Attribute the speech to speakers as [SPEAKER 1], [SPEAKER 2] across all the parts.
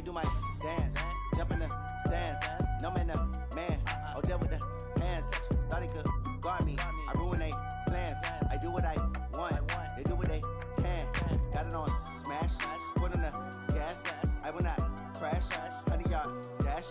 [SPEAKER 1] do my dance, jump in the stands. No man, man. Oh, there with the hands. Thought he could guard me. I ruin they plans. I do what I want. They do what they can. Got it on smash. Put on the gas. I will not crash. 100-yard dash.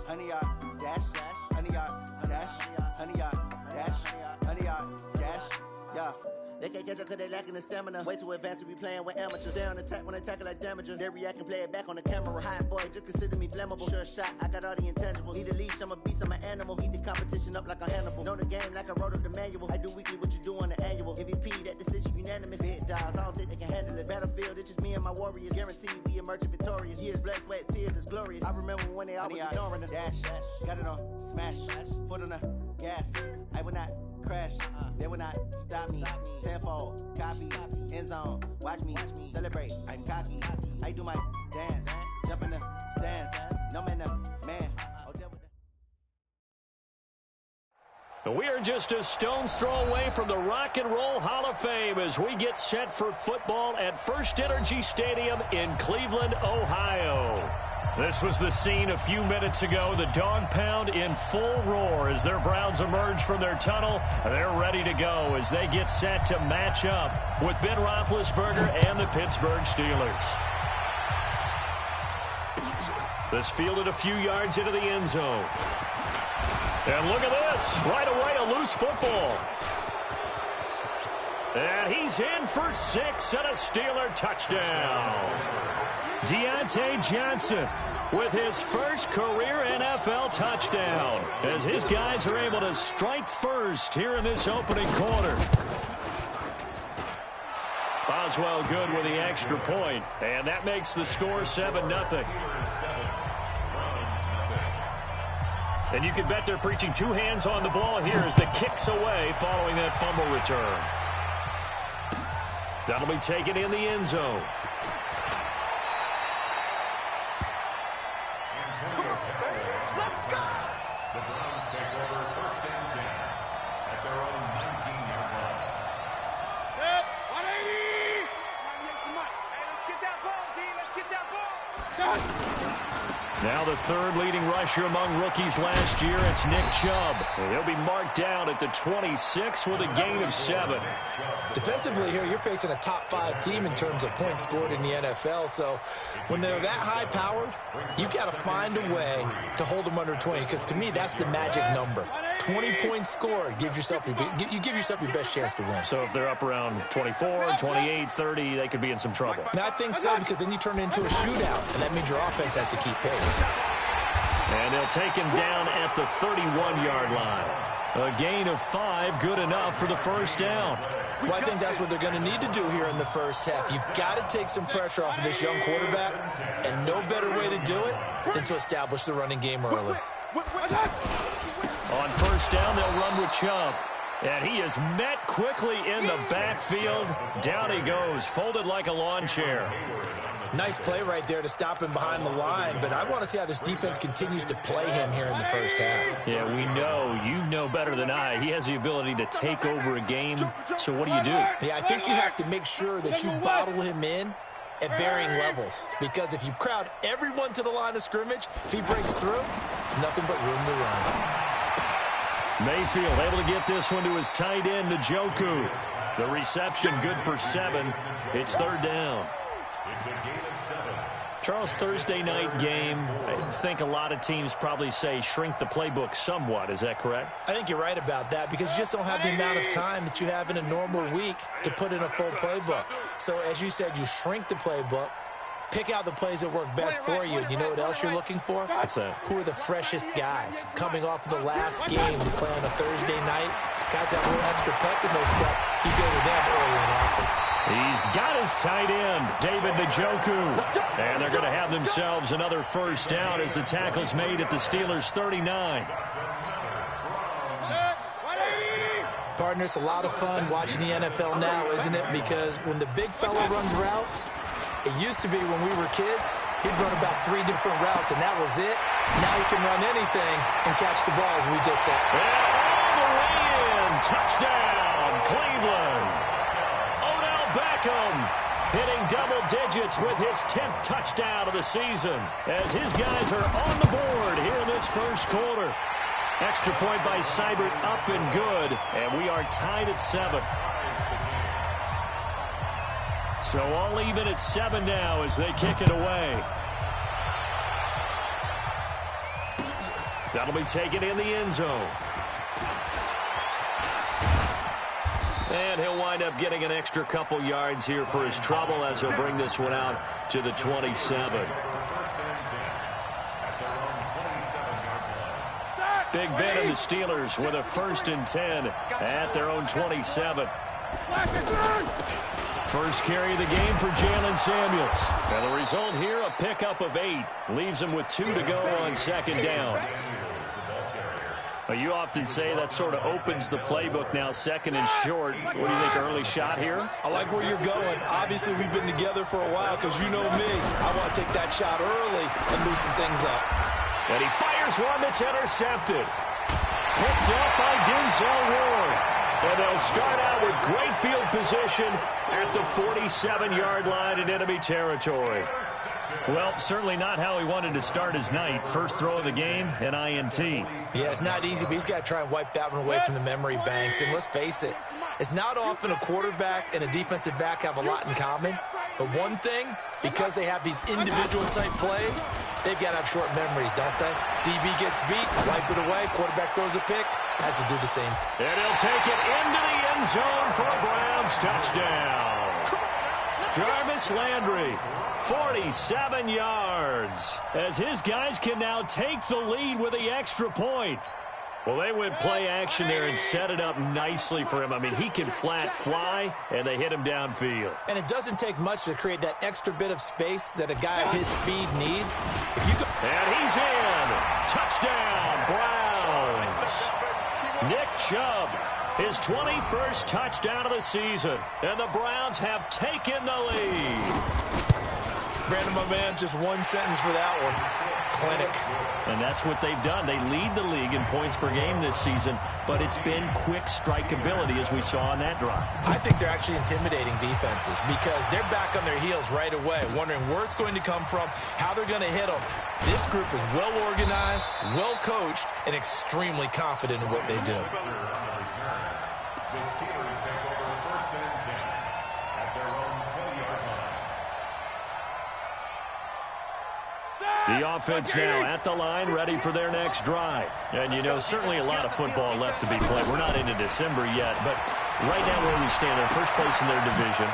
[SPEAKER 1] 100-yard dash. 100-yard dash. 100-yard dash. 100-yard dash. Yeah. They can't catch up cause they lacking the stamina. Way too advanced to be playing with amateurs. They on attack when they tackle like damager. They react and play it back on the camera. Hot boy, just consider me flammable. Sure shot, I got all the intangibles. Need a leash, I'm a beast, I'm an animal. Heat the competition up like a Hannibal. Know the game like I wrote up the manual. I do weekly what you do on the annual. MVP, that decision unanimous. Hit dials, I don't think they can handle it. Battlefield, it's just me and my warriors. Guaranteed we emerging victorious. Years, blood, sweat, tears, is glorious. I remember when they always ignoring us. Dash, got it on smash. Foot on the gas. I will not crash, they will not stop me. Tenfold, copy, end zone, watch me celebrate. I'm cocky, I do my dance, jump in the stands. No man, man.
[SPEAKER 2] We are just a stone's throw away from the Rock and Roll Hall of Fame as we get set for football at First Energy Stadium in Cleveland, Ohio. This was the scene a few minutes ago. The dog pound in full roar as their Browns emerge from their tunnel. They're ready to go as they get set to match up with Ben Roethlisberger and the Pittsburgh Steelers. This fielded a few yards into the end zone. And look at this. Right away, a loose football. And he's in for 6 and a Steeler touchdown. Deontay Johnson with his first career NFL touchdown as his guys are able to strike first here in this opening quarter. Boswell good with the extra point, and that makes the score 7-0. And you can bet they're preaching 2 hands on the ball here as the kick's away following that fumble return. That'll be taken in the end zone. Now the third leading rusher among rookies last year, it's Nick Chubb. He'll be marked down at the 26 with a gain of 7.
[SPEAKER 3] Defensively here, you're facing a top 5 team in terms of points scored in the NFL. So when they're that high-powered, you've got to find a way to hold them under 20. Because to me, that's the magic number. 20 points scored, you give yourself your best chance to win.
[SPEAKER 2] So if they're up around 24, 28, 30, they could be in some trouble.
[SPEAKER 3] And I think so, because then you turn it into a shootout, and that means your offense has to keep pace.
[SPEAKER 2] And they'll take him down at the 31-yard line. A gain of 5, good enough for the first down.
[SPEAKER 3] Well, I think that's what they're going to need to do here in the first half. You've got to take some pressure off of this young quarterback, and no better way to do it than to establish the running game early.
[SPEAKER 2] On first down, they'll run with Chubb. And he is met quickly in the backfield. Down he goes, folded like a lawn chair.
[SPEAKER 3] Nice play right there to stop him behind the line, but I want to see how this defense continues to play him here in the first half.
[SPEAKER 2] Yeah, we know. You know better than I. He has the ability to take over a game, so what do you do?
[SPEAKER 3] Yeah, I think you have to make sure that you bottle him in at varying levels, because if you crowd everyone to the line of scrimmage, if he breaks through, there's nothing but room to run.
[SPEAKER 2] Mayfield able to get this one to his tight end, Njoku. The reception good for 7. It's third down. Charles, Thursday night game, I think a lot of teams probably say shrink the playbook somewhat. Is that correct?
[SPEAKER 3] I think you're right about that, because you just don't have the amount of time that you have in a normal week to put in a full playbook. So as you said, you shrink the playbook, pick out the plays that work best for you. You know what else you're looking for?
[SPEAKER 2] What's that?
[SPEAKER 3] Who are the freshest guys coming off of the last game to play on a Thursday night? Guys have a little extra pep in their step. You go to them early and often.
[SPEAKER 2] He's got his tight end, David Njoku. And they're going to have themselves another first down as the tackle's made at the Steelers' 39.
[SPEAKER 3] Partner, it's a lot of fun watching the NFL now, isn't it? Because when the big fella runs routes, it used to be when we were kids, he'd run about 3 different routes, and that was it. Now he can run anything and catch the ball, as we just said.
[SPEAKER 2] And all the way in. Touchdown, Cleveland. Beckham hitting double digits with his 10th touchdown of the season, as his guys are on the board here in this first quarter. Extra point by Seibert, up and good, and we are tied at 7. So all even at 7 now as they kick it away. That'll be taken in the end zone. And he'll wind up getting an extra couple yards here for his trouble as he'll bring this one out to the 27. Big Ben and the Steelers with a 1st and 10 at their own 27. First carry of the game for Jalen Samuels. And the result here, a pickup of 8. Leaves him with 2 to go on 2nd down. Well, you often say that sort of opens the playbook now, 2nd and short. What do you think, early shot here?
[SPEAKER 3] I like where you're going. Obviously, we've been together for a while because you know me. I want to take that shot early and loosen things up.
[SPEAKER 2] And he fires one that's intercepted. Picked up by Denzel Ward. And they'll start out with great field position at the 47-yard line in enemy territory. Well, certainly not how he wanted to start his night. First throw of the game, an INT.
[SPEAKER 3] Yeah, it's not easy, but he's got to try and wipe that one away from the memory banks. And let's face it, it's not often a quarterback and a defensive back have a lot in common. But one thing, because they have these individual-type plays, they've got to have short memories, don't they? DB gets beat, wipe it away, quarterback throws a pick, has to do the same.
[SPEAKER 2] And he'll take it into the end zone for a Browns touchdown. Jarvis Landry, 47 yards, as his guys can now take the lead with the extra point. Well, they went play action there and set it up nicely for him. I mean, he can flat fly, and they hit him downfield.
[SPEAKER 3] And it doesn't take much to create that extra bit of space that a guy of his speed needs. If you go
[SPEAKER 2] and he's in. Touchdown, Browns. Nick Chubb, his 21st touchdown of the season, and the Browns have taken the lead.
[SPEAKER 3] Brandon, my man, just one sentence for that one. Clinic.
[SPEAKER 2] And that's what they've done. They lead the league in points per game this season, but it's been quick strikeability as we saw on that drive.
[SPEAKER 3] I think they're actually intimidating defenses because they're back on their heels right away, wondering where it's going to come from, how they're going to hit them. This group is well organized, well coached, and extremely confident in what they do.
[SPEAKER 2] The offense now at the line, ready for their next drive. And, you know, certainly a lot of football left to be played. We're not into December yet, but right now where we stand, they're first place in their division,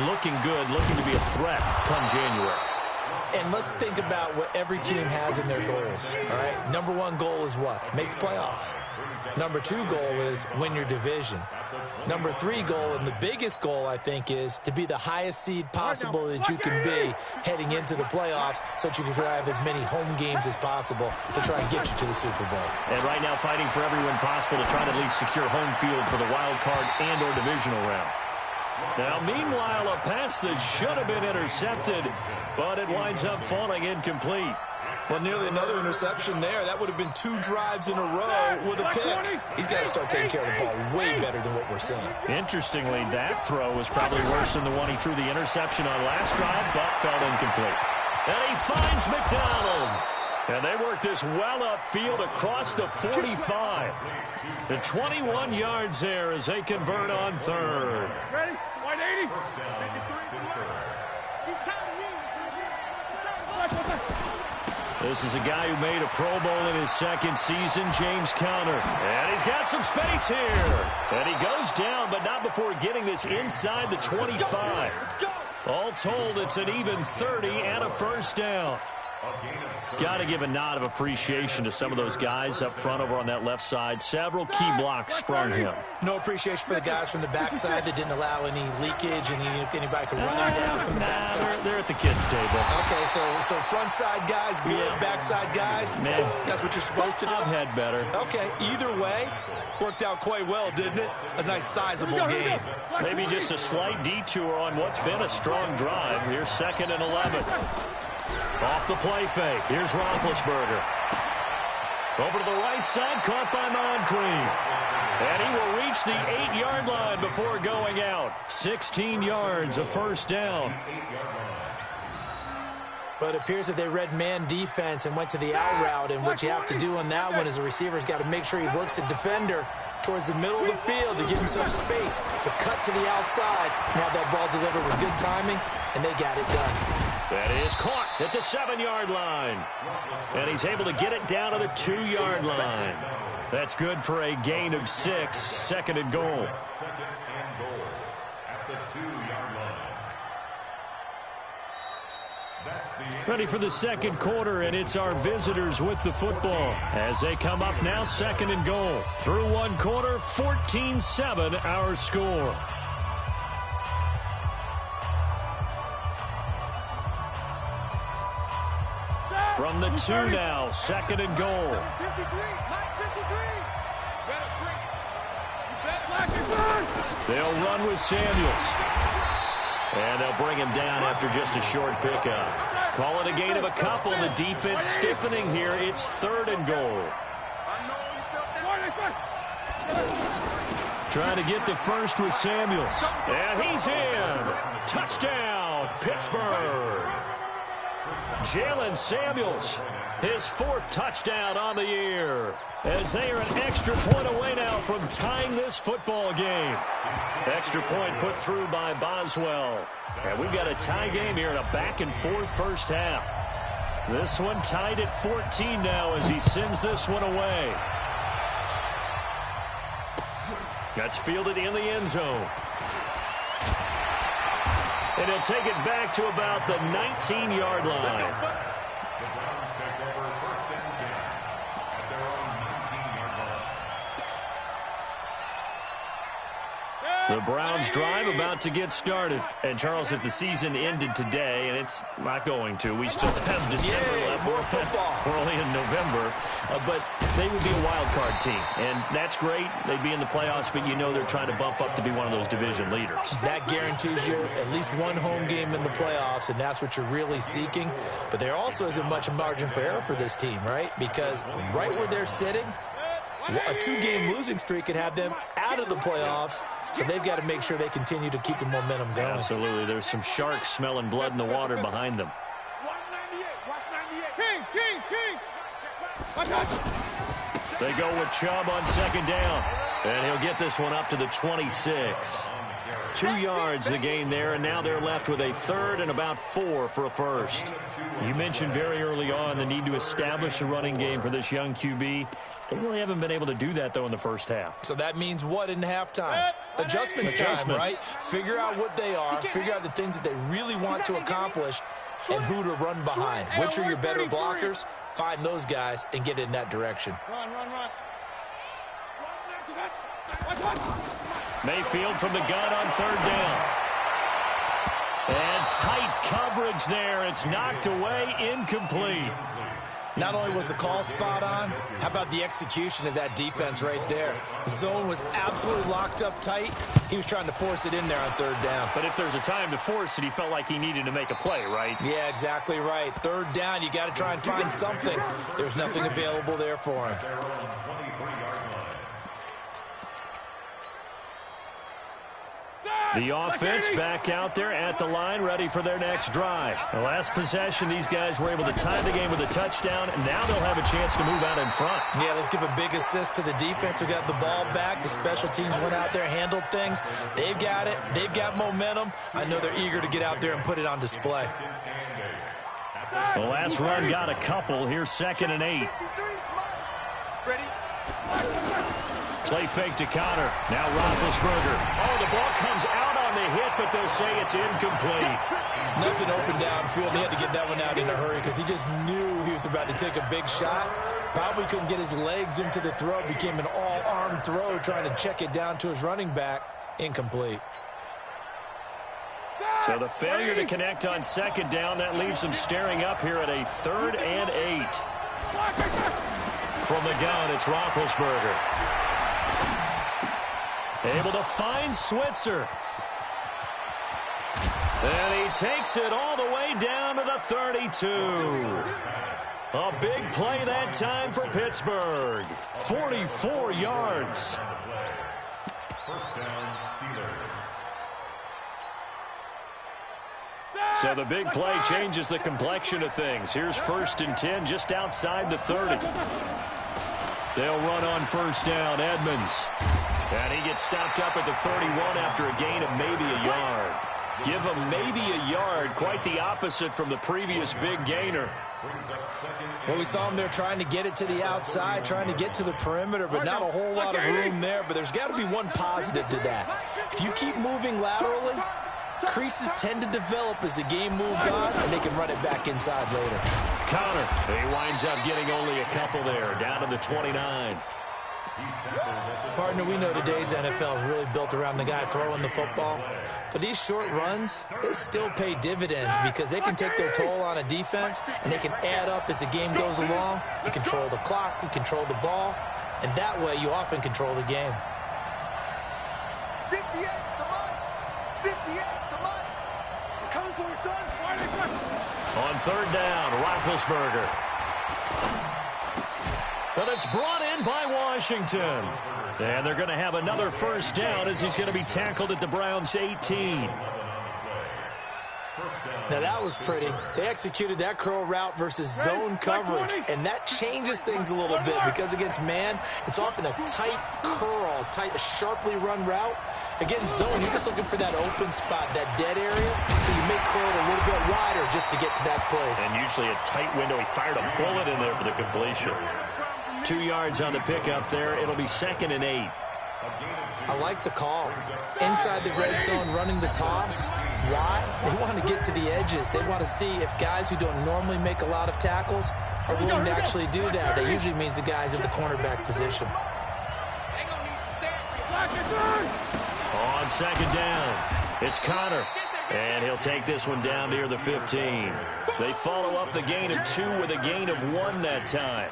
[SPEAKER 2] looking good, looking to be a threat come January.
[SPEAKER 3] And let's think about what every team has in their goals, all right? Number 1 goal is what? Make the playoffs. Number 2 goal is win your division. Number 3 goal, and the biggest goal, I think, is to be the highest seed possible that you can be heading into the playoffs so that you can drive as many home games as possible to try and get you to the Super Bowl.
[SPEAKER 2] And right now fighting for every win possible to try to at least secure home field for the wild card and or divisional round. Now, meanwhile, a pass that should have been intercepted, but it winds up falling incomplete.
[SPEAKER 3] Well, nearly another interception there. That would have been 2 drives in a row with a pick. He's got to start taking care of the ball way better than what we're seeing.
[SPEAKER 2] Interestingly, that throw was probably worse than the one he threw the interception on last drive, but fell incomplete. And he finds McDonald. And they work this well upfield across the 45. The 21 yards there as they convert on 3rd.
[SPEAKER 4] Ready? 180.
[SPEAKER 2] This is a guy who made a Pro Bowl in his 2nd season, James Conner. And he's got some space here. And he goes down, but not before getting this inside the 25. All told, it's an even 30 and a first down. Got to give a nod of appreciation to some of those guys up front over on that left side. Several key blocks sprung him.
[SPEAKER 3] No appreciation for the guys from the backside that didn't allow any leakage and anybody could run down from the backside.
[SPEAKER 2] They're at the kids' table.
[SPEAKER 3] Okay, so front side guys good, backside guys,
[SPEAKER 2] man,
[SPEAKER 3] that's what you're supposed to do.
[SPEAKER 2] I've had better.
[SPEAKER 3] Okay, either way, worked out quite well, didn't it? A nice sizable gain.
[SPEAKER 2] Maybe just a slight detour on what's been a strong drive. Here's 2nd and 11. Off the play fake. Here's Roethlisberger. Over to the right side, caught by Moncrief. And he will reach the 8-yard line before going out. 16 yards, a first down.
[SPEAKER 3] But it appears that they read man defense and went to the out route, and what you have to do on that one is the receiver's got to make sure he works the defender towards the middle of the field to give him some space to cut to the outside and have that ball delivered with good timing, and they got it done.
[SPEAKER 2] That is caught at the 7-yard line. And he's able to get it down to the 2-yard line. That's good for a gain of 6, second and goal. Ready for the second quarter, and it's our visitors with the football as they come up now, second and goal. Through one quarter, 14-7 our score. From the 2 now, second and goal. They'll run with Samuels. And they'll bring him down after just a short pickup. Call it a gain of a couple. The defense stiffening here. It's third and goal. Trying to get the first with Samuels. And he's in. Touchdown, Pittsburgh. Jalen Samuels, his 4th touchdown on the year, as they are an extra point away now from tying this football game. Extra point put through by Boswell. And we've got a tie game here in a back-and-forth first half. This one tied at 14 now as he sends this one away. That's fielded in the end zone. And he'll take it back to about the 19-yard line. The Browns drive about to get started. And, Charles, if the season ended today, and it's not going to, we still have December left.
[SPEAKER 3] More football.
[SPEAKER 2] We're only in November. But they would be a wild card team. And that's great. They'd be in the playoffs, but you know they're trying to bump up to be one of those division leaders. That
[SPEAKER 3] guarantees you at least one home game in the playoffs, and that's what you're really seeking. But there also isn't much margin for error for this team, right? Because right where they're sitting, a 2-game losing streak could have them out of the playoffs. So they've got to make sure they continue to keep the momentum going.
[SPEAKER 2] Absolutely. There's some sharks smelling blood in the water behind them. They go with Chubb on second down. And he'll get this one up to the 26. 2 yards the gain there, and now they're left with a third and about 4 for a first. You mentioned very early on the need to establish a running game for this young QB. They really haven't been able to do that, though, in the first half.
[SPEAKER 3] So that means what in halftime? Adjustments time, right? Figure out what they are, figure out the things that they really want to accomplish, and who to run behind. Which are your better blockers? Find those guys and get in that direction.
[SPEAKER 4] Run.
[SPEAKER 2] Mayfield from the gun on third down. And tight coverage there. It's knocked away, incomplete.
[SPEAKER 3] Not only was the call spot on, how about the execution of that defense right there? The zone was absolutely locked up tight. He was trying to force it in there on third down.
[SPEAKER 2] But if there's a time to force it, he felt like he needed to make a play, right?
[SPEAKER 3] Yeah, exactly right. Third down, you got to try and find something. There's nothing available there for him.
[SPEAKER 2] The offense back out there at the line, ready for their next drive. The last possession, these guys were able to tie the game with a touchdown, and now they'll have a chance to move out in front.
[SPEAKER 3] Yeah, let's give a big assist to the defense who got the ball back. The special teams went out there, handled things. They've got it. They've got momentum. I know they're eager to get out there and put it on display.
[SPEAKER 2] The last run got a couple. Here's 2nd and 8.
[SPEAKER 4] Ready?
[SPEAKER 2] Play fake to Connor. Now Roethlisberger. Oh, the ball comes out on the hit, but they'll say it's incomplete.
[SPEAKER 3] Nothing open downfield. He had to get that one out in a hurry because he just knew he was about to take a big shot. Probably couldn't get his legs into the throw. Became an all-arm throw trying to check it down to his running back. Incomplete.
[SPEAKER 2] So the failure to connect on second down, that leaves them staring up here at a 3rd and 8. From the gun, it's Roethlisberger. Able to find Switzer. And he takes it all the way down to the 32. A big play that time for Pittsburgh. 44 yards.
[SPEAKER 5] First down, Steelers.
[SPEAKER 2] So the big play changes the complexion of things. Here's 1st and 10 just outside the 30. They'll run on first down, Edmonds. And he gets stopped up at the 31 after a gain of maybe a yard. Give him maybe a yard, quite the opposite from the previous big gainer.
[SPEAKER 3] Well, we saw him there trying to get it to the outside, trying to get to the perimeter, but not a whole lot of room there. But there's got to be one positive to that. If you keep moving laterally, creases tend to develop as the game moves on, and they can run it back inside later.
[SPEAKER 2] Connor, he winds up getting only a couple there, down to the 29.
[SPEAKER 3] Partner, we know today's NFL is really built around the guy throwing the football. But these short runs, they still pay dividends because they can take their toll on a defense, and they can add up as the game goes along. You control the clock, you control the ball, and that way you often control the game.
[SPEAKER 4] 58's the money. 58's the money. I'm coming for you, son.
[SPEAKER 2] On third down, Roethlisberger. But it's brought in by Washington. And they're going to have another first down as he's going to be tackled at the Browns' 18.
[SPEAKER 3] Now, that was pretty. They executed that curl route versus zone coverage, and that changes things a little bit because against man, it's often a tight curl, a sharply run route. Against zone, you're just looking for that open spot, that dead area, so you make curl a little bit wider just to get to that place.
[SPEAKER 2] And usually a tight window. He fired a bullet in there for the completion. 2 yards on the pickup there. It'll be 2nd and 8.
[SPEAKER 3] I like the call. Inside the red zone, running the toss. Why? They want to get to the edges. They want to see if guys who don't normally make a lot of tackles are willing to actually do that. That usually means the guys at the cornerback position.
[SPEAKER 2] On 2nd down, it's Connor. And he'll take this one down near the 15. They follow up the gain of 2 with a gain of 1 that time.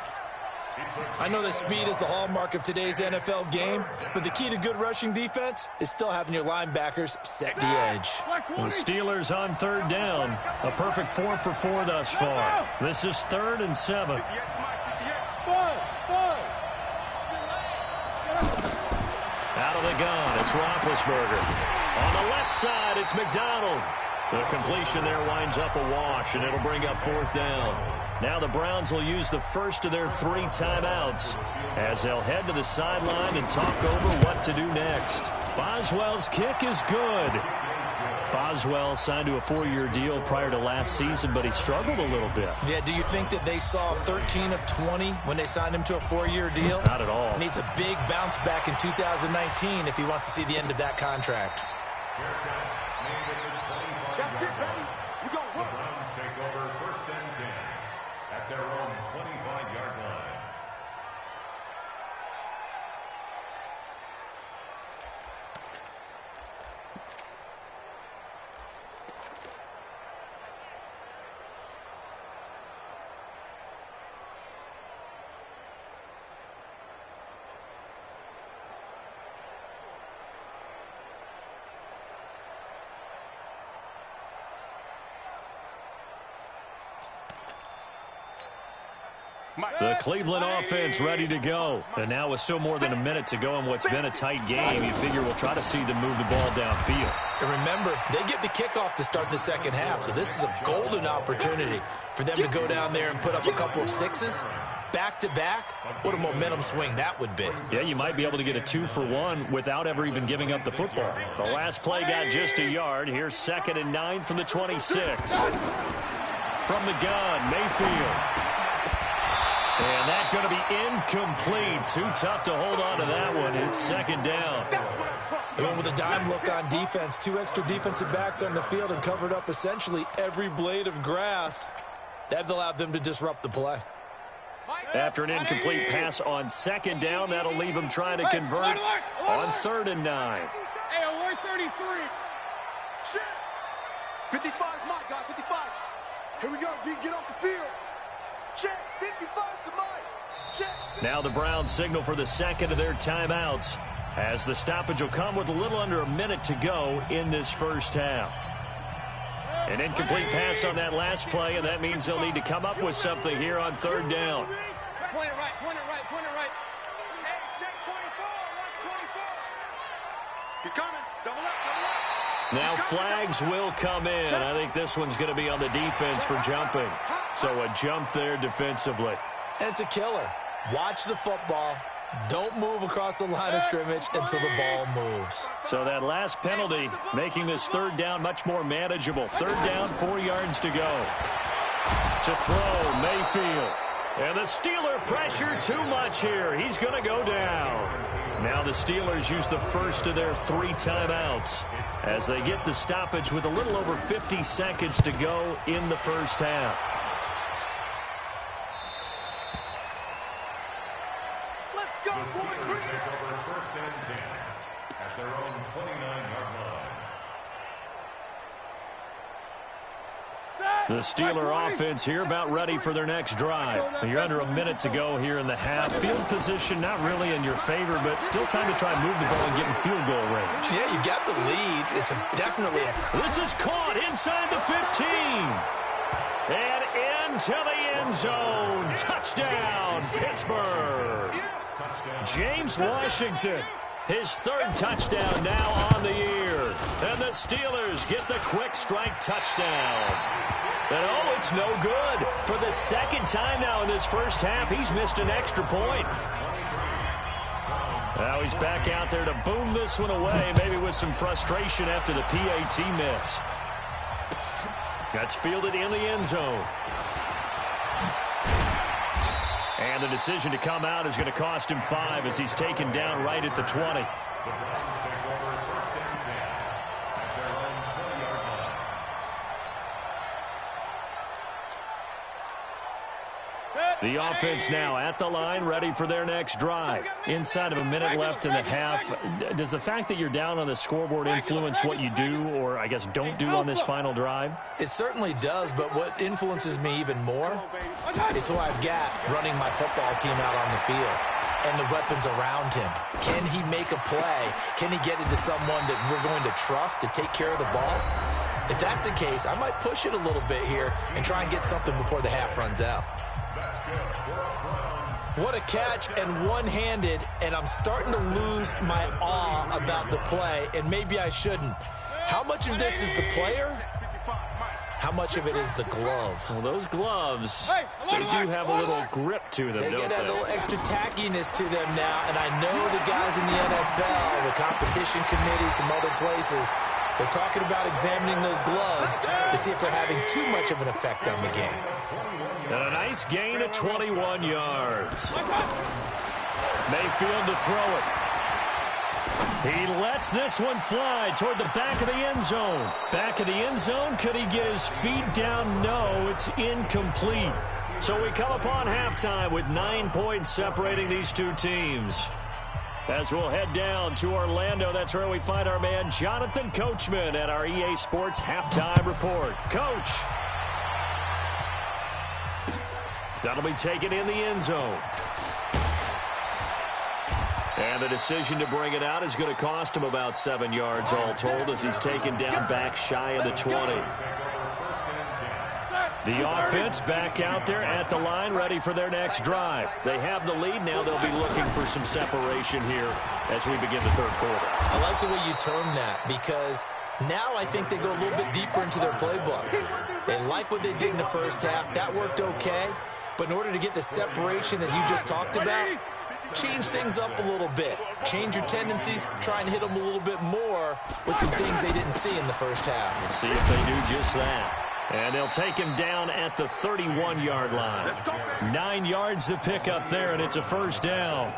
[SPEAKER 3] I know that speed is the hallmark of today's NFL game, but the key to good rushing defense is still having your linebackers set the edge.
[SPEAKER 2] The Steelers on third down. A perfect 4 for 4 thus far. This is 3rd and 7. Out of the gun, it's Roethlisberger. On the left side, it's McDonald. The completion there winds up a wash, and it'll bring up 4th down. Now the Browns will use the first of their 3 timeouts as they'll head to the sideline and talk over what to do next. Boswell's kick is good. Boswell signed to a 4-year deal prior to last season, but he struggled a little bit.
[SPEAKER 3] Yeah, do you think that they saw 13 of 20 when they signed him to a 4-year deal?
[SPEAKER 2] Not at all.
[SPEAKER 3] He needs a big bounce back in 2019 if he wants to see the end of that contract.
[SPEAKER 4] That's it, baby. We're going to work.
[SPEAKER 5] The Browns take over 1st and 10 at their own 25-yard line.
[SPEAKER 2] The Cleveland offense ready to go. And now with still more than a minute to go in what's been a tight game, you figure we'll try to see them move the ball downfield.
[SPEAKER 3] And remember, they get the kickoff to start the second half, so this is a golden opportunity for them to go down there and put up a couple of 6s. Back-to-back, what a momentum swing that would be.
[SPEAKER 2] Yeah, you might be able to get a 2-for-1 without ever even giving up the football. The last play got just a yard. Here's 2nd and 9 from the 26. From the gun, Mayfield. And that's going to be incomplete. Too tough to hold on to that one. It's 2nd down.
[SPEAKER 3] They went with a dime look on defense. 2 extra defensive backs on the field and covered up essentially every blade of grass. That allowed them to disrupt the play.
[SPEAKER 2] After an incomplete pass on 2nd down, that'll leave them trying to convert on 3rd and 9.
[SPEAKER 4] Hey, alert 33. Shit. 55 is my guy, 55. Here we go, D. Get off the field. Check. 55 to mine. Check.
[SPEAKER 2] Now the Browns signal for the 2nd of their timeouts as the stoppage will come with a little under a minute to go in this first half. An incomplete pass on that last play, and that means they'll need to come up with something here on third down.
[SPEAKER 4] Point it right, point it right, point it right. Hey, check 24, watch 24. He's coming, double up, double up.
[SPEAKER 2] Now flags will come in. I think this one's going to be on the defense for jumping. So a jump there defensively.
[SPEAKER 3] And it's a killer. Watch the football. Don't move across the line of scrimmage until the ball moves.
[SPEAKER 2] So that last penalty making this third down much more manageable. Third down, 4 yards to go. To throw, Mayfield. And the Steeler pressure too much here. He's going to go down. Now the Steelers use the first of their 3 timeouts as they get the stoppage with a little over 50 seconds to go in the first half.
[SPEAKER 4] Let's go, boys.
[SPEAKER 5] Take over first and 10 at their own 29-yard line.
[SPEAKER 2] The Steeler offense here about ready for their next drive. You're under a minute to go here in the half. Field position not really in your favor, but still time to try and move the ball and get in field goal range.
[SPEAKER 3] Yeah, you got the lead. It's definitely
[SPEAKER 2] This is caught inside the 15. And into the end zone. Touchdown, Pittsburgh. James Washington, his 3rd touchdown now on the year. And the Steelers get the quick strike touchdown. And oh, it's no good. For the 2nd time now in this first half, he's missed an extra point. Now he's back out there to boom this one away, maybe with some frustration after the PAT miss. That's fielded in the end zone. And the decision to come out is going to cost him 5 as he's taken down right at the 20. The offense now at the line, ready for their next drive. Inside of a minute left in the half. Does the fact that you're down on the scoreboard influence what you do, or I guess don't do on this final drive?
[SPEAKER 3] It certainly does, but what influences me even more is who I've got running my football team out on the field and the weapons around him. Can he make a play? Can he get into someone that we're going to trust to take care of the ball? If that's the case, I might push it a little bit here and try and get something before the half runs out. What a catch, and one-handed, and I'm starting to lose my awe about the play, and maybe I shouldn't. How much of this is the player? How much of it is the glove?
[SPEAKER 2] Well, those gloves, they do have a little grip to them,
[SPEAKER 3] They
[SPEAKER 2] don't
[SPEAKER 3] get a
[SPEAKER 2] they?
[SPEAKER 3] little extra tackiness to them now, and I know the guys in the NFL, the competition committee, some other places, they're talking about examining those gloves to see if they're having too much of an effect on the game.
[SPEAKER 2] And a nice gain of 21 yards. Mayfield to throw it. He lets this one fly toward the back of the end zone. Back of the end zone, could he get his feet down? No, it's incomplete. So we come upon halftime with 9 points separating these two teams. As we'll head down to Orlando, that's where we find our man Jonathan Coachman at our EA Sports Halftime Report. Coach. That'll be taken in the end zone. And the decision to bring it out is going to cost him about 7 yards all told as he's taken down back shy of the 20. The offense back out there at the line, ready for their next drive. They have the lead. Now they'll be looking for some separation here as we begin the third quarter.
[SPEAKER 3] I like the way you term that, because now I think they go a little bit deeper into their playbook. They like what they did in the first half. That worked okay. But in order to get the separation that you just talked about, change things up a little bit. Change your tendencies, try and hit them a little bit more with some things they didn't see in the first half.
[SPEAKER 2] We'll see if they do just that. And they'll take him down at the 31-yard line. 9 yards to pick up there, and it's a first down.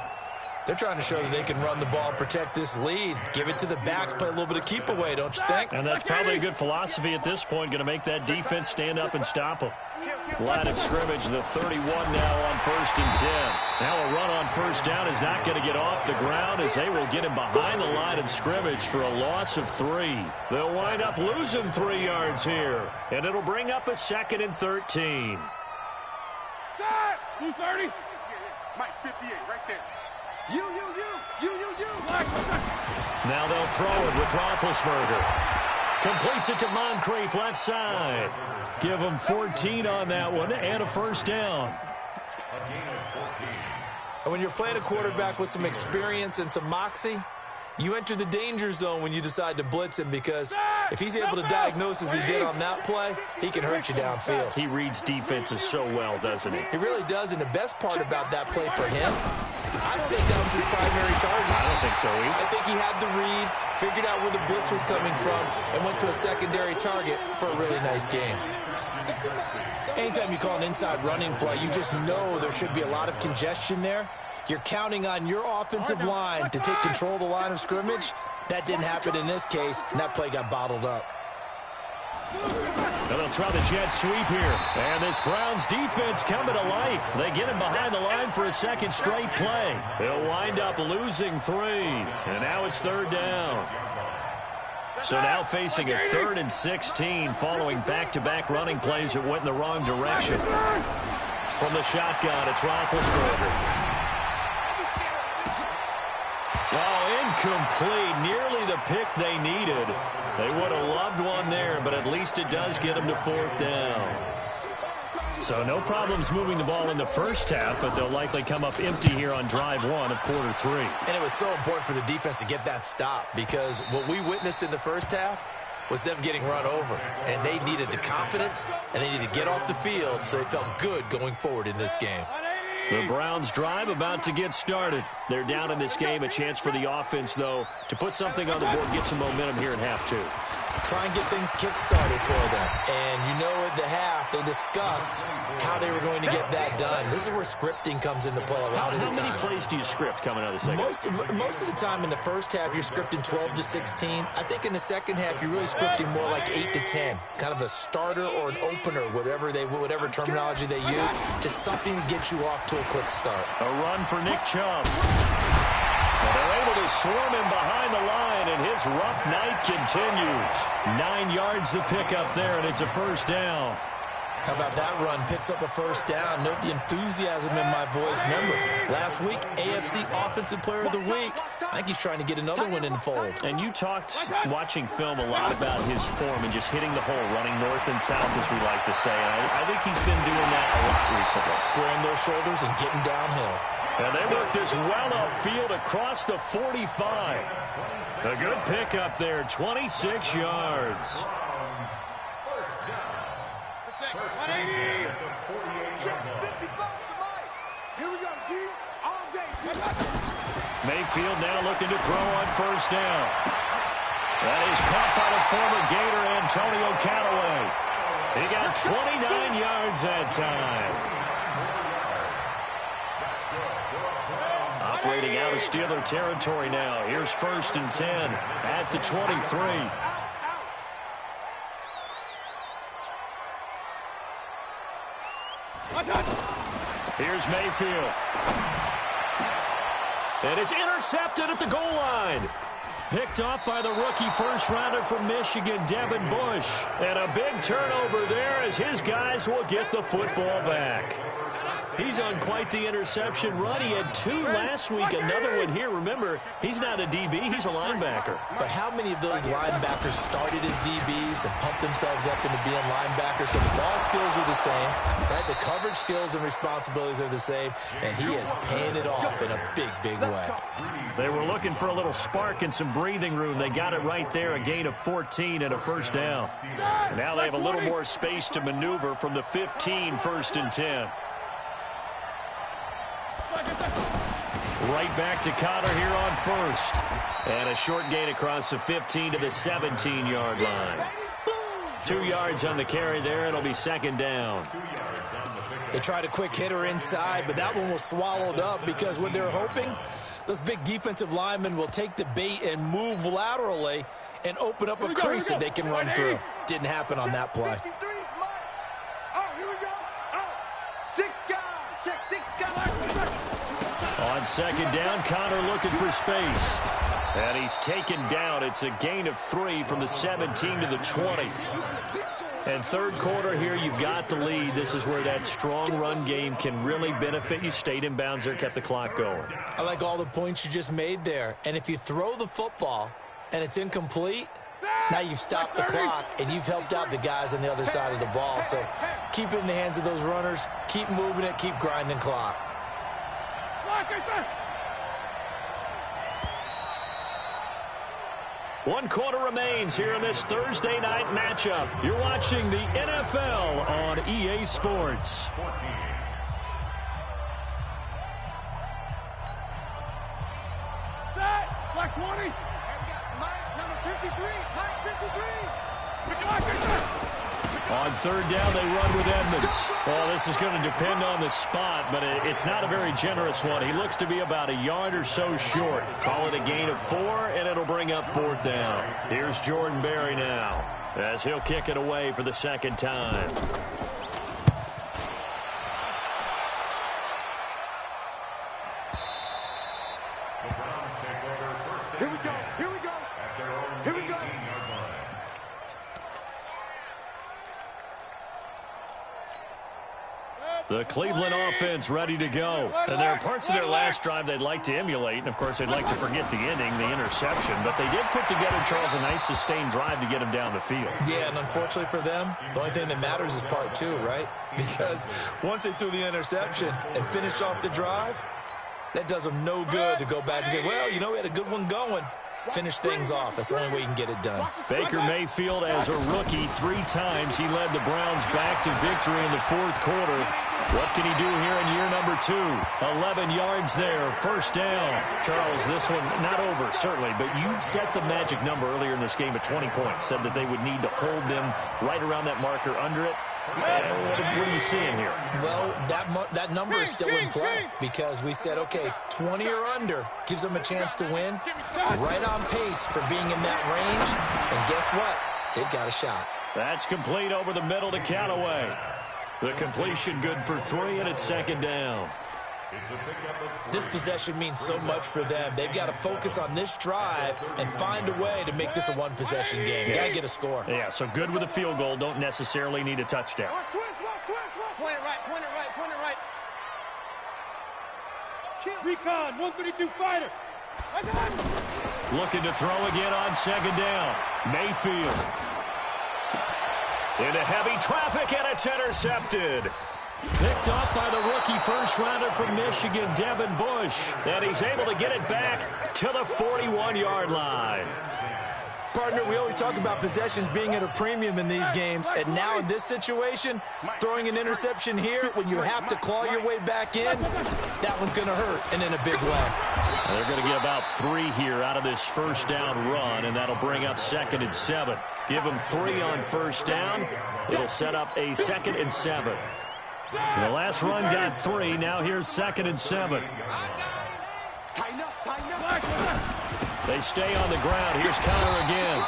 [SPEAKER 3] They're trying to show that they can run the ball and protect this lead. Give it to the backs, play a little bit of keep away, don't you think?
[SPEAKER 2] And that's probably a good philosophy at this point, going to make that defense stand up and stop them. Line of scrimmage, the 31 now on 1st and 10. Now a run on first down is not going to get off the ground as they will get him behind the line of scrimmage for a loss of 3. They'll wind up losing 3 yards here, and it'll bring up a 2nd and 13.
[SPEAKER 4] 230. Mike, 58, right there. You.
[SPEAKER 2] Now they'll throw it with Roethlisberger. Completes it to Moncrief, left side. Give him 14 on that one and a first down.
[SPEAKER 3] And when you're playing a quarterback with some experience and some moxie, you enter the danger zone when you decide to blitz him, because if he's able to diagnose as he did on that play, he can hurt you downfield.
[SPEAKER 2] He reads defenses so well, doesn't he?
[SPEAKER 3] He really does, and the best part about that play for him, I don't think that was his primary target.
[SPEAKER 2] I don't think so either.
[SPEAKER 3] I think he had the read, figured out where the blitz was coming from, and went to a secondary target for a really nice game. Anytime you call an inside running play, you just know there should be a lot of congestion there. You're counting on your offensive line to take control of the line of scrimmage. That didn't happen in this case, and that play got bottled up.
[SPEAKER 2] And they'll try the jet sweep here. And this Browns defense coming to life. They get him behind the line for a second straight play. They'll wind up losing 3. And now it's third down. So now facing a 3rd and 16 following back-to-back running plays that went in the wrong direction. From the shotgun, it's Roethlisberger. Oh, incomplete. Nearly the pick they needed. They would have loved one there, but at least it does get them to 4th down. So no problems moving the ball in the first half, but they'll likely come up empty here on drive 1 of quarter 3.
[SPEAKER 3] And it was so important for the defense to get that stop, because what we witnessed in the first half was them getting run over. And they needed the confidence, and they needed to get off the field so they felt good going forward in this game.
[SPEAKER 2] The Browns drive about to get started. They're down in this game. A chance for the offense, though, to put something on the board, get some momentum here in half 2.
[SPEAKER 3] Try and get things kick-started for them. And you know at the half, they discussed how they were going to get that done. This is where scripting comes into play a lot of the time.
[SPEAKER 2] How many plays do you script coming out of the second?
[SPEAKER 3] Most of the time in the first half, you're scripting 12 to 16. I think in the second half, you're really scripting more like 8 to 10. Kind of a starter or an opener, whatever terminology they use, just something to get you off to a quick start.
[SPEAKER 2] A run for Nick Chubb. And they're able to swarm him behind the line, and his rough night continues. 9 yards to pick up there, and it's a first down.
[SPEAKER 3] How about that run? Picks up a first down. Note the enthusiasm in my voice. Remember, last week, AFC Offensive Player of the Week. I think he's trying to get another one in the fold.
[SPEAKER 2] And you talked, watching film, a lot about his form and just hitting the hole, running north and south, as we like to say. I think he's been doing that a lot recently.
[SPEAKER 3] Squaring those shoulders and getting downhill.
[SPEAKER 2] And they work this well upfield across the 45. A good pickup there, 26 yards. Mayfield now looking to throw on first down. That is caught by the former Gator Antonio Callaway. He got 29 yards that time. Operating out of Steeler territory now. Here's 1st and 10 at the 23. Here's Mayfield. And it's intercepted at the goal line. Picked off by the rookie first-rounder from Michigan, Devin Bush. And a big turnover there as his guys will get the football back. He's on quite the interception run. He had 2 last week, another one here. Remember, he's not a DB, he's a linebacker.
[SPEAKER 3] But how many of those linebackers started as DBs and pumped themselves up into being linebackers? So the ball skills are the same, right? The coverage skills and responsibilities are the same, and he is paying it off in a big, big way.
[SPEAKER 2] They were looking for a little spark and some breathing room. They got it right there, a gain of 14 and a first down. Now they have a little more space to maneuver from the 15, 1st and 10. Right back to Connor here on first. And a short gain across the 15 to the 17-yard line. 2 yards on the carry there. It'll be 2nd down.
[SPEAKER 3] They tried a quick hitter inside, but that one was swallowed up because what they're hoping, those big defensive linemen will take the bait and move laterally and open up a crease that they can run through. Didn't happen on that play.
[SPEAKER 2] On 2nd down, Connor looking for space. And he's taken down. It's a gain of 3 from the 17 to the 20. And 3rd quarter here, you've got the lead. This is where that strong run game can really benefit you. Stayed in bounds there, kept the clock going.
[SPEAKER 3] I like all the points you just made there. And if you throw the football and it's incomplete, Now you've stopped the clock, and you've helped out the guys on the other side of the ball. So keep it in the hands of those runners. Keep moving it. Keep grinding clock.
[SPEAKER 2] 1 quarter remains here in this Thursday night matchup. You're watching the NFL on EA Sports.
[SPEAKER 4] Black 20. Mike, number 53. Mike 53.
[SPEAKER 2] On third down, they run with Edmonds. Well, this is going to depend on the spot, but it's not a very generous one. He looks to be about a yard or so short. Call it a gain of 4, and it'll bring up 4th down. Here's Jordan Berry now, as he'll kick it away for the second time.
[SPEAKER 4] Here we go. Here we go. Here we go.
[SPEAKER 2] The Cleveland offense ready to go. And there are parts of their last drive they'd like to emulate, and, of course, they'd like to forget the inning, the interception. But they did put together, Charles, a nice sustained drive to get him down the field.
[SPEAKER 3] Yeah, and unfortunately for them, the only thing that matters is part 2, right? Because once they threw the interception and finished off the drive, that does them no good to go back and say, well, you know, we had a good one going. Finish things off. That's the only way you can get it done.
[SPEAKER 2] Baker Mayfield, as a rookie, 3 times he led the Browns back to victory in the 4th quarter. What can he do here in year number 2? 11 yards there, 1st down. Charles, this one not over, certainly, but you set the magic number earlier in this game at 20 points, said that they would need to hold them right around that marker under it. What are you seeing here?
[SPEAKER 3] Well, that number is still in play because we said, okay, 20 or under gives them a chance to win. Right on pace for being in that range. And guess what? They've got a shot.
[SPEAKER 2] That's complete over the middle to Callaway. The completion good for 3, and it's 2nd down.
[SPEAKER 3] This possession means so much for them. They've got to focus on this drive and find a way to make this a one-possession game. Got to get a score.
[SPEAKER 2] Yeah, so good with a field goal. Don't necessarily need a touchdown.
[SPEAKER 4] Point it right, point it right, point it right. Recon, 132 fighter.
[SPEAKER 2] Looking to throw again on 2nd down. Mayfield. Into heavy traffic, and it's intercepted. Picked off by the rookie first-rounder from Michigan, Devin Bush. And he's able to get it back to the 41-yard line.
[SPEAKER 3] Partner, we always talk about possessions being at a premium in these games. And now in this situation, throwing an interception here when you have to claw your way back in, that one's going to hurt, and in a big way.
[SPEAKER 2] They're going to get about 3 here out of this 1st down run, and that'll bring up 2nd and 7. Give them 3 on 1st down. It'll set up a 2nd and 7. The last run got 3. Now here's 2nd and 7.
[SPEAKER 4] Tighten up, tighten up.
[SPEAKER 2] They stay on the ground. Here's Connor again.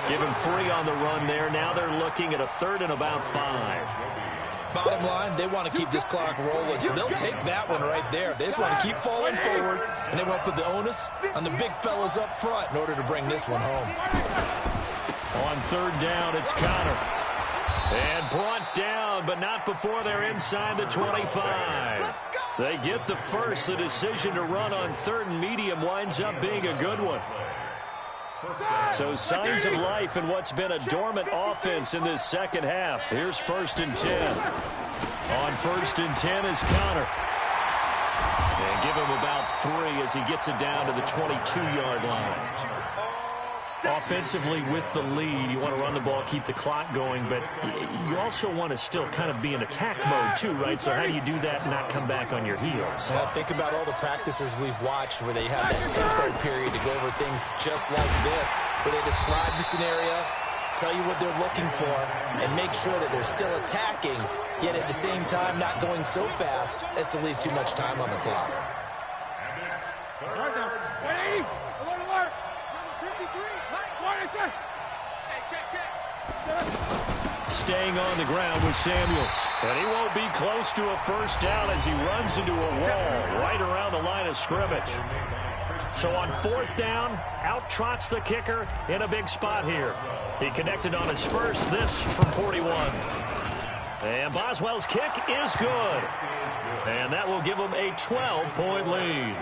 [SPEAKER 2] Give him 3 on the run there. Now they're looking at a 3rd and about 5.
[SPEAKER 3] Bottom line, they want to keep this clock rolling, so they'll take that one right there. They just want to keep falling forward, and they want to put the onus on the big fellas up front in order to bring this one home.
[SPEAKER 2] On 3rd down, it's Connor. And brought down, but not before they're inside the 25. They get the first. The decision to run on 3rd and medium winds up being a good one. So signs of life in what's been a dormant offense in this 2nd half. Here's 1st and 10. On 1st and 10 is Connor. And give him about 3 as he gets it down to the 22-yard line. Offensively with the lead, you want to run the ball, keep the clock going, but you also want to still kind of be in attack mode too, right? So how do you do that and not come back on your heels?
[SPEAKER 3] Well, think about all the practices we've watched where they have that tempo period to go over things just like this, where they describe the scenario, tell you what they're looking for, and make sure that they're still attacking, yet at the same time not going so fast as to leave too much time on the clock.
[SPEAKER 4] 180. Alert, alert. Number 53.
[SPEAKER 2] Staying on the ground with Samuels. And he won't be close to a 1st down as he runs into a wall right around the line of scrimmage. So on 4th down, out trots the kicker in a big spot here. He connected on his first, this from 41. And Boswell's kick is good. And that will give him a 12-point lead.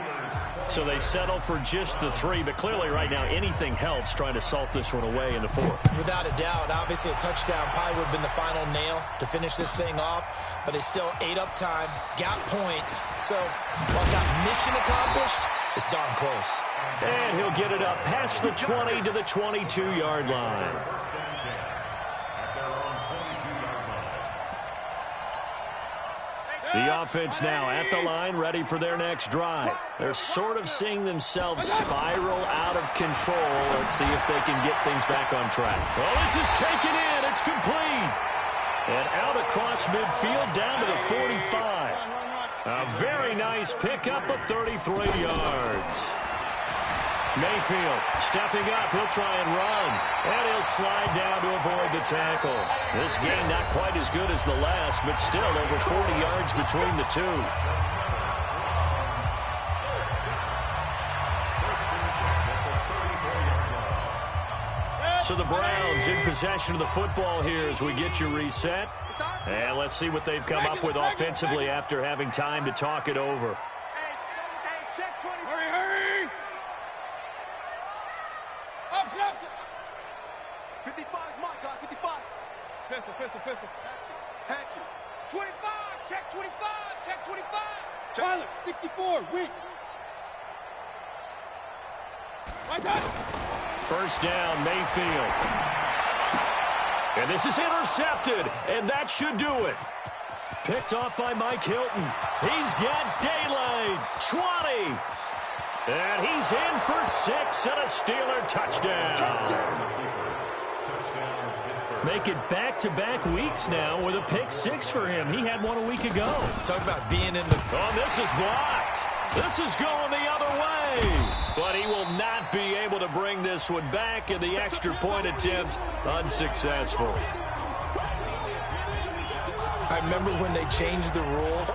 [SPEAKER 2] So they settle for just the 3, but clearly right now anything helps trying to salt this one away in the 4th.
[SPEAKER 3] Without a doubt, obviously a touchdown probably would have been the final nail to finish this thing off, but they still ate up time, got points. So while it's not mission accomplished, it's darn close.
[SPEAKER 2] And he'll get it up past the 20 to the 22-yard line. The offense now at the line, ready for their next drive. They're sort of seeing themselves spiral out of control. Let's see if they can get things back on track. Well, this is taken in. It's complete. And out across midfield down to the 45. A very nice pickup of 33 yards. Mayfield stepping up. He'll try and run. And he'll slide down to avoid the tackle. This game not quite as good as the last, but still over 40 yards between the two. So the Browns in possession of the football here as we get you reset. And let's see what they've come up with offensively after having time to talk it over.
[SPEAKER 4] Hurry! 55 is my guy, 55. Pistol. Hatchet. 25, check 25. Tyler, 64, weak. Right down.
[SPEAKER 2] First down, Mayfield. And this is intercepted, and that should do it. Picked off by Mike Hilton. He's got daylight. 20. And he's in for 6 and a Steeler touchdown. Make it back-to-back weeks now with a pick 6 for him. He had one a week ago.
[SPEAKER 3] Talk about being in the...
[SPEAKER 2] Oh, this is blocked. This is going the other way. But he will not be able to bring this one back, and the extra point attempt unsuccessful.
[SPEAKER 3] I remember when they changed the rule,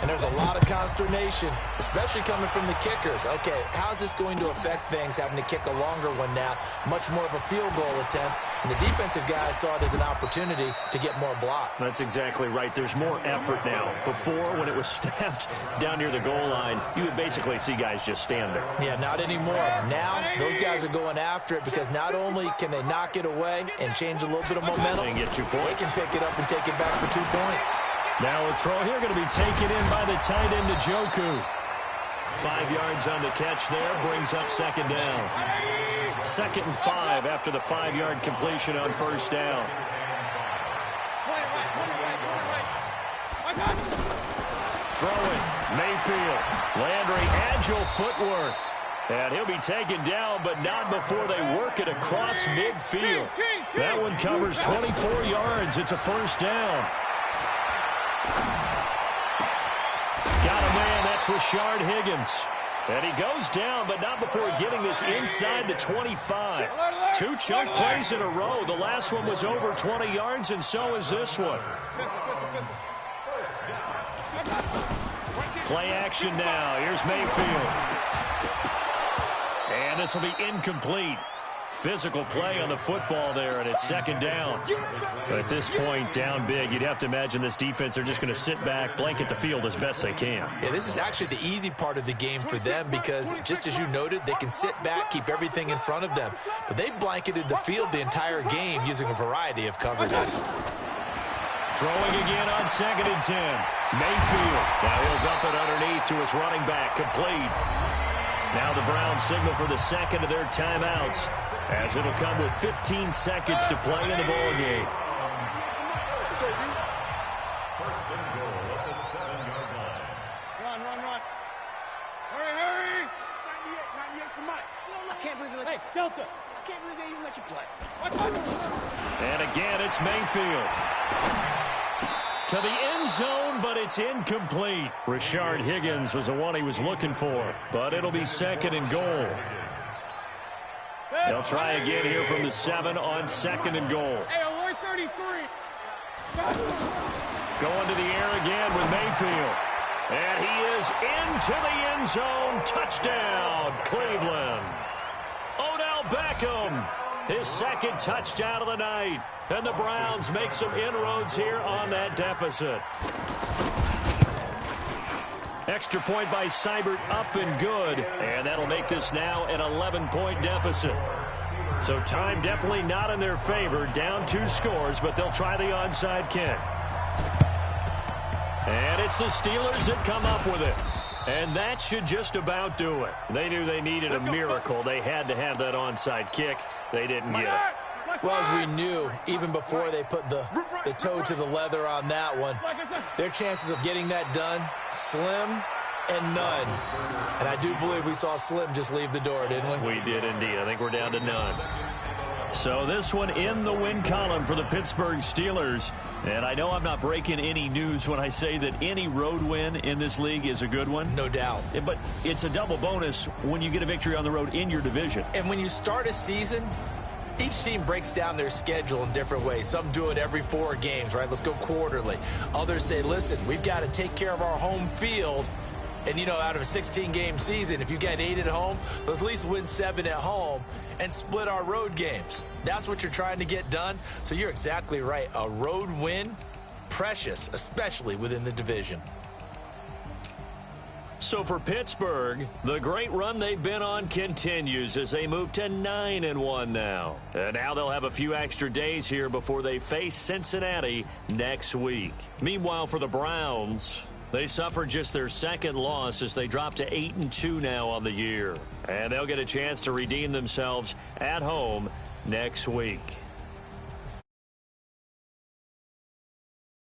[SPEAKER 3] and there's a lot of consternation, especially coming from the kickers. Okay, how's this going to affect things, having to kick a longer one now, much more of a field goal attempt, and the defensive guys saw it as an opportunity to get more block.
[SPEAKER 2] That's exactly right. There's more effort now. Before, when it was snapped down near the goal line, you would basically see guys just stand there.
[SPEAKER 3] Yeah, not anymore. Now, those guys are going after it because not only can they knock it away and change a little bit of momentum,
[SPEAKER 2] they get 2 points.
[SPEAKER 3] They can pick it up and take it back for 2 points.
[SPEAKER 2] Now a throw here going to be taken in by the tight end, Njoku. 5 yards on the catch there, brings up second down. 2nd and 5 after the 5-yard completion on first down. Throwing, Mayfield. Landry, agile footwork. And he'll be taken down, but not before they work it across midfield. That one covers 24 yards. It's a first down. Got a man, that's Rashard Higgins. And he goes down, but not before getting this inside the 25. 2 chunk plays in a row. The last one was over 20 yards, and so is this one. Play action now. Here's Mayfield. And this will be incomplete. Physical play on the football there, and it's second down. But at this point, down big, you'd have to imagine this defense are just going to sit back, blanket the field as best they can.
[SPEAKER 3] Yeah, this is actually the easy part of the game for them because, just as you noted, they can sit back, keep everything in front of them. But they've blanketed the field the entire game using a variety of coverages.
[SPEAKER 2] Throwing again on 2nd and 10. Mayfield. Now he'll dump it underneath to his running back. Complete. Now the Browns signal for the second of their timeouts, as it'll come with 15 seconds to play in the ball game.
[SPEAKER 5] First and goal at the 7-yard line.
[SPEAKER 4] Run. Hurry. 98 for Mike. I can't believe they let you. Hey, Delta. I can't believe they even let you play.
[SPEAKER 2] And again, it's Mayfield. To the end zone, but it's incomplete. Rashard Higgins was the one he was looking for, but it'll be 2nd and goal. They'll try again here from the 7 on 2nd and goal.
[SPEAKER 4] Hey, alert 33.
[SPEAKER 2] Going to the air again with Mayfield. And he is into the end zone. Touchdown, Cleveland. Odell Beckham, his 2nd touchdown of the night. And the Browns make some inroads here on that deficit. Extra point by Seibert, up and good. And that'll make this now an 11-point deficit. So time definitely not in their favor. Down 2 scores, but they'll try the onside kick. And it's the Steelers that come up with it. And that should just about do it. They knew they needed a miracle. They had to have that onside kick. They didn't get it.
[SPEAKER 3] Well, as we knew, even before they put the toe to the leather on that one, their chances of getting that done, slim and none. And I do believe we saw Slim just leave the door, didn't we?
[SPEAKER 2] We did indeed. I think we're down to none. So this one in the win column for the Pittsburgh Steelers. And I know I'm not breaking any news when I say that any road win in this league is a good one.
[SPEAKER 3] No doubt.
[SPEAKER 2] But it's a double bonus when you get a victory on the road in your division.
[SPEAKER 3] And when you start a season, each team breaks down their schedule in different ways. Some do it every 4 games, right? Let's go quarterly. Others say, listen, we've got to take care of our home field. And, you know, out of a 16-game season, if you get 8 at home, let's at least win 7 at home and split our road games. That's what you're trying to get done. So you're exactly right. A road win, precious, especially within the division.
[SPEAKER 2] So for Pittsburgh, the great run they've been on continues as they move to 9-1 now. And now they'll have a few extra days here before they face Cincinnati next week. Meanwhile, for the Browns, they suffered just their 2nd loss as they drop to 8-2 now on the year. And they'll get a chance to redeem themselves at home next week.